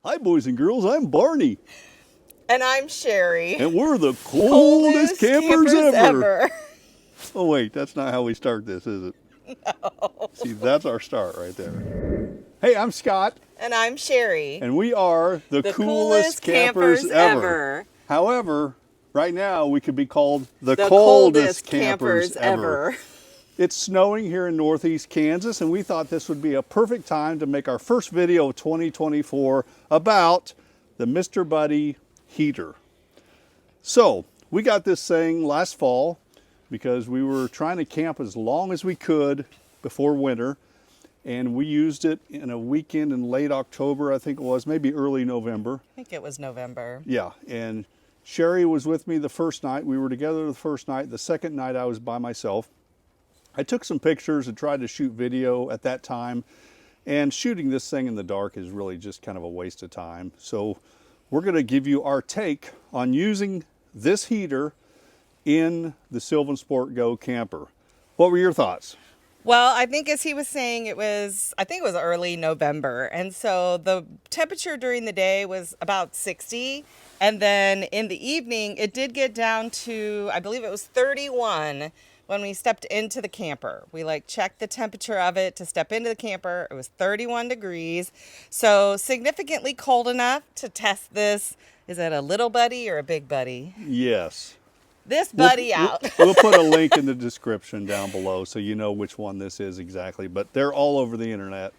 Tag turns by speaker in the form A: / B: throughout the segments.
A: Hi, boys and girls. I'm Barney.
B: And I'm Sherry.
A: And we're the coldest campers ever.
B: ever.
A: Oh, wait, that's not how we start this, is it? No. See, that's our start right there. Hey, I'm Scott.
B: And I'm Sherry.
A: And we are the coolest campers ever. However, right now we could be called the coldest campers ever. It's snowing here in northeast Kansas, and we thought this would be a perfect time to make our first video of 2024 about the Mr. Buddy heater. So we got this thing last fall because we were trying to camp as long as we could before winter, and we used it in a weekend in late October, I think it was, maybe early November.
B: I think it was November.
A: Yeah, and Sherry was with me the first night. We were together the first night. The second night I was by myself. I took some pictures and tried to shoot video at that time, and shooting this thing in the dark is really just kind of a waste of time. So we're going to give you our take on using this heater in the Sylvan Sport Go camper. What were your thoughts?
B: Well, I think as he was saying, it was early November. And so the temperature during the day was about 60. And then in the evening, it did get down to, I believe it was 31 when we stepped into the camper. We checked the temperature of it to step into the camper. It was 31 degrees. So significantly cold enough to test this. Is it a little buddy or a big buddy?
A: Yes.
B: This buddy out.
A: We'll put a link in the description down below so you know which one this is exactly, but they're all over the internet.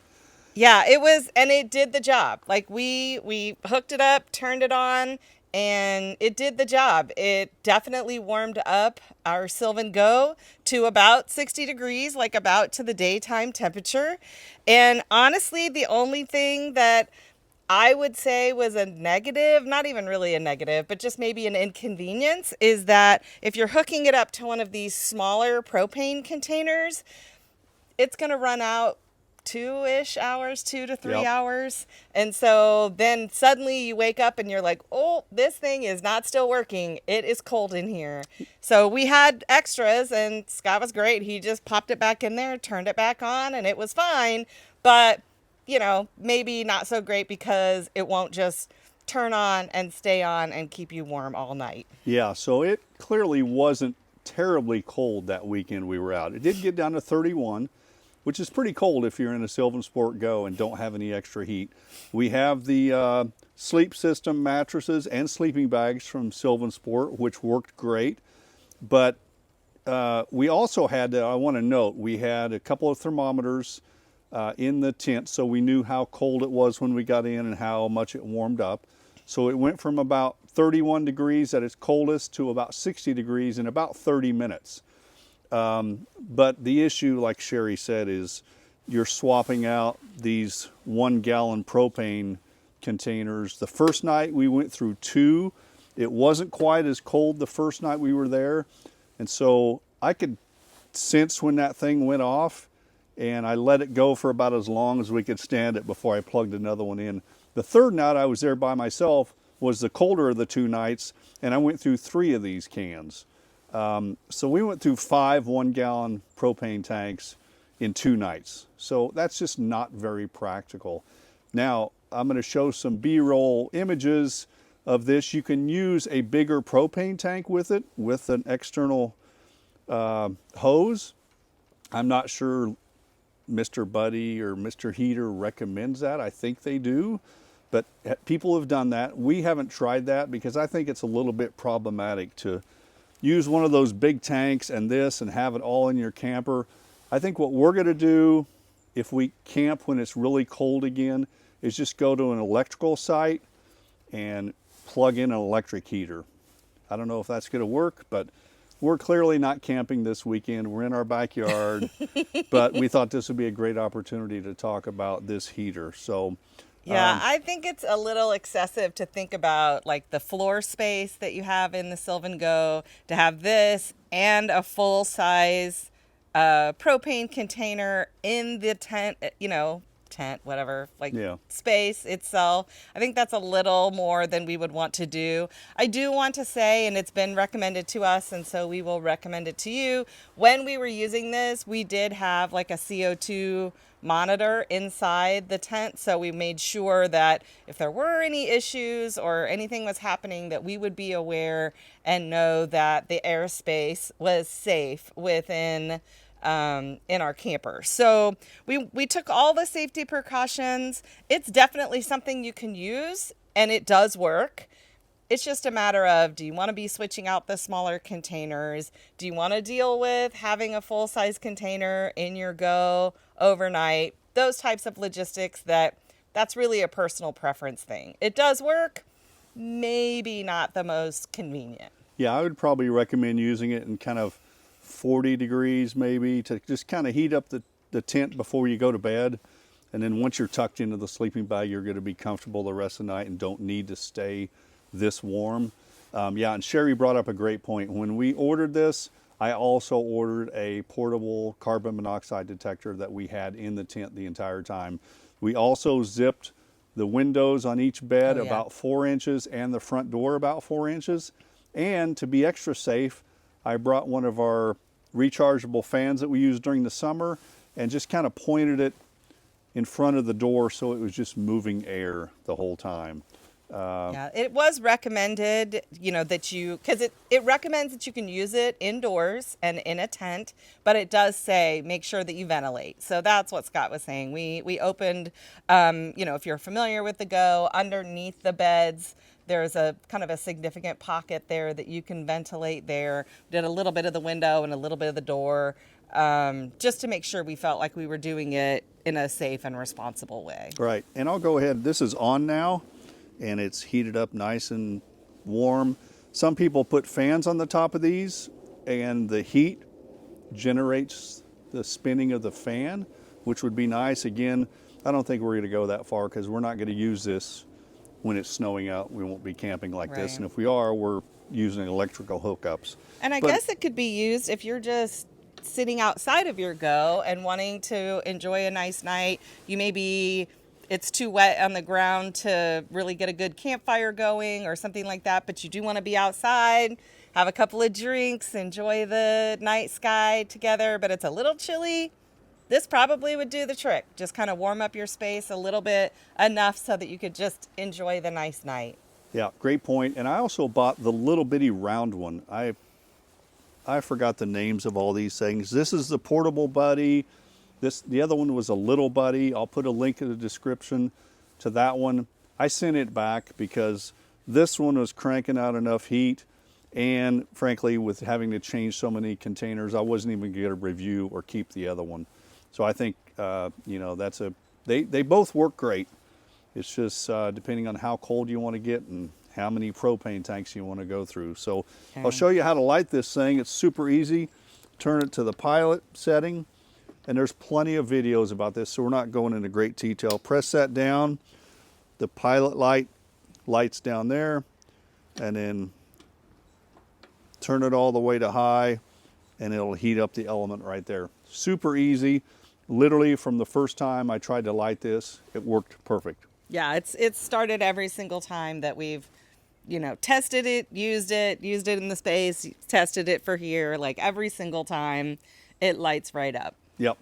B: Yeah, it was, and it did the job. We hooked it up, turned it on, and it did the job. It definitely warmed up our Sylvan Go to about 60 degrees, about to the daytime temperature. And honestly, the only thing that I would say was a negative, not even really a negative, but just maybe an inconvenience, is that if you're hooking it up to one of these smaller propane containers, it's going to run out 2-ish hours, 2 to 3 hours. And so then suddenly you wake up and you're like, oh, this thing is not still working. It is cold in here. So we had extras, and Scott was great. He just popped it back in there, turned it back on, and it was fine. But maybe not so great because it won't just turn on and stay on and keep you warm all night.
A: Yeah, so it clearly wasn't terribly cold that weekend we were out. It did get down to 31, which is pretty cold if you're in a Sylvan Sport Go and don't have any extra heat. We have the sleep system mattresses and sleeping bags from Sylvan Sport, which worked great. But we also had, I want to note, we had a couple of thermometers in the tent, so we knew how cold it was when we got in and how much it warmed up. So it went from about 31 degrees at its coldest to about 60 degrees in about 30 minutes. But the issue, like Sherry said, is you're swapping out these 1-gallon propane containers. The first night we went through 2. It wasn't quite as cold the first night we were there. And so I could sense when that thing went off, and I let it go for about as long as we could stand it before I plugged another one in. The third night I was there by myself was the colder of the 2 nights, and I went through 3 of these cans. So we went through 5 1-gallon propane tanks in 2 nights. So that's just not very practical. Now, I'm going to show some B-roll images of this. You can use a bigger propane tank with it, with an external hose. I'm not sure Mr. Buddy or Mr. Heater recommends that. I think they do, but people have done that. We haven't tried that because I think it's a little bit problematic to use one of those big tanks and this and have it all in your camper. I think what we're going to do if we camp when it's really cold again is just go to an electrical site and plug in an electric heater. I don't know if that's going to work, but we're clearly not camping this weekend. We're in our backyard, but we thought this would be a great opportunity to talk about this heater. So,
B: yeah, I think it's a little excessive to think about the floor space that you have in the Sylvan Go to have this and a full size propane container in the tent, tent, whatever, like
A: Yeah.
B: space itself. I think that's a little more than we would want to do. I do want to say, and it's been recommended to us, and so we will recommend it to you. When we were using this, we did have like a CO2 monitor inside the tent, so we made sure that if there were any issues or anything was happening, that we would be aware and know that the airspace was safe within in our camper. So we took all the safety precautions. It's definitely something you can use, and it does work. It's just a matter of, do you want to be switching out the smaller containers? Do you want to deal with having a full-size container in your go overnight? Those types of logistics, that's really a personal preference thing. It does work, maybe not the most convenient.
A: Yeah, I would probably recommend using it in kind of 40 degrees maybe to just kind of heat up the tent before you go to bed. And then once you're tucked into the sleeping bag, you're going to be comfortable the rest of the night and don't need to stay this warm. Yeah, and Sherry brought up a great point. When we ordered this, I also ordered a portable carbon monoxide detector that we had in the tent the entire time. We also zipped the windows on each bed about 4 inches and the front door about 4 inches. And to be extra safe, I brought one of our rechargeable fans that we use during the summer and just kind of pointed it in front of the door so it was just moving air the whole time.
B: Yeah, it was recommended, because it recommends that you can use it indoors and in a tent, but it does say make sure that you ventilate. So that's what Scott was saying. We opened, if you're familiar with the Go, underneath the beds, there's a kind of a significant pocket there that you can ventilate there. We did a little bit of the window and a little bit of the door, just to make sure we felt like we were doing it in a safe and responsible way.
A: Right, and I'll go ahead. This is on now, and it's heated up nice and warm. Some people put fans on the top of these, and the heat generates the spinning of the fan, which would be nice. Again, I don't think we're going to go that far because we're not going to use this when it's snowing out. We won't be camping like this, and if we are, we're using electrical hookups.
B: And I guess it could be used if you're just sitting outside of your Go and wanting to enjoy a nice night. It's too wet on the ground to really get a good campfire going or something like that, but you do want to be outside, have a couple of drinks, enjoy the night sky together, but it's a little chilly. This probably would do the trick. Just kind of warm up your space a little bit, enough so that you could just enjoy the nice night.
A: Yeah, great point. And I also bought the little bitty round one. I forgot the names of all these things. This is the portable buddy. The other one was a little buddy. I'll put a link in the description to that one. I sent it back because this one was cranking out enough heat, and frankly, with having to change so many containers, I wasn't even going to get a review or keep the other one. So I think they both work great. It's just depending on how cold you want to get and how many propane tanks you want to go through. So I'll show you how to light this thing. It's super easy. Turn it to the pilot setting. And there's plenty of videos about this, so we're not going into great detail. Press that down. The pilot light lights down there. And then turn it all the way to high, and it'll heat up the element right there. Super easy. Literally from the first time I tried to light this, it worked perfect.
B: Yeah, it's started every single time that we've, tested it in the space, tested it for here. Like every single time, it lights right up.
A: Yep.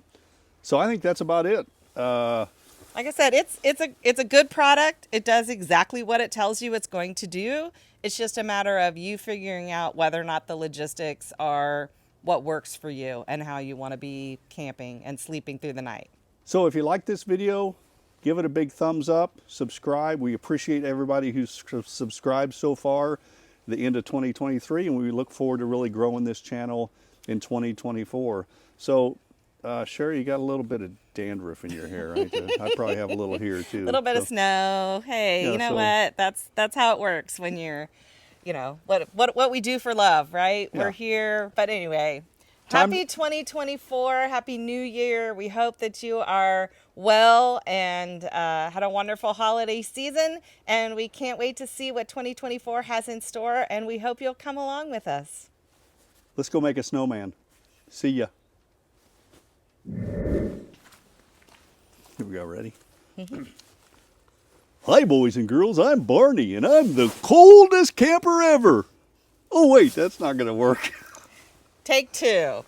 A: So I think that's about it.
B: Like I said, it's a good product. It does exactly what it tells you it's going to do. It's just a matter of you figuring out whether or not the logistics are what works for you and how you want to be camping and sleeping through the night.
A: So if you like this video, give it a big thumbs up, subscribe. We appreciate everybody who's subscribed so far, the end of 2023, and we look forward to really growing this channel in 2024. So Sherry, you got a little bit of dandruff in your hair. I probably have a little here too.
B: A little bit of snow. Hey,
A: yeah,
B: you know what? That's how it works when you're, what we do for love, right?
A: Yeah.
B: We're here. But anyway, happy 2024. Happy New Year. We hope that you are well and had a wonderful holiday season. And we can't wait to see what 2024 has in store. And we hope you'll come along with us.
A: Let's go make a snowman. See ya. we go. Ready? Hi, boys and girls. I'm Barney, and I'm the coldest camper ever. Oh, wait, that's not going to work.
B: Take two.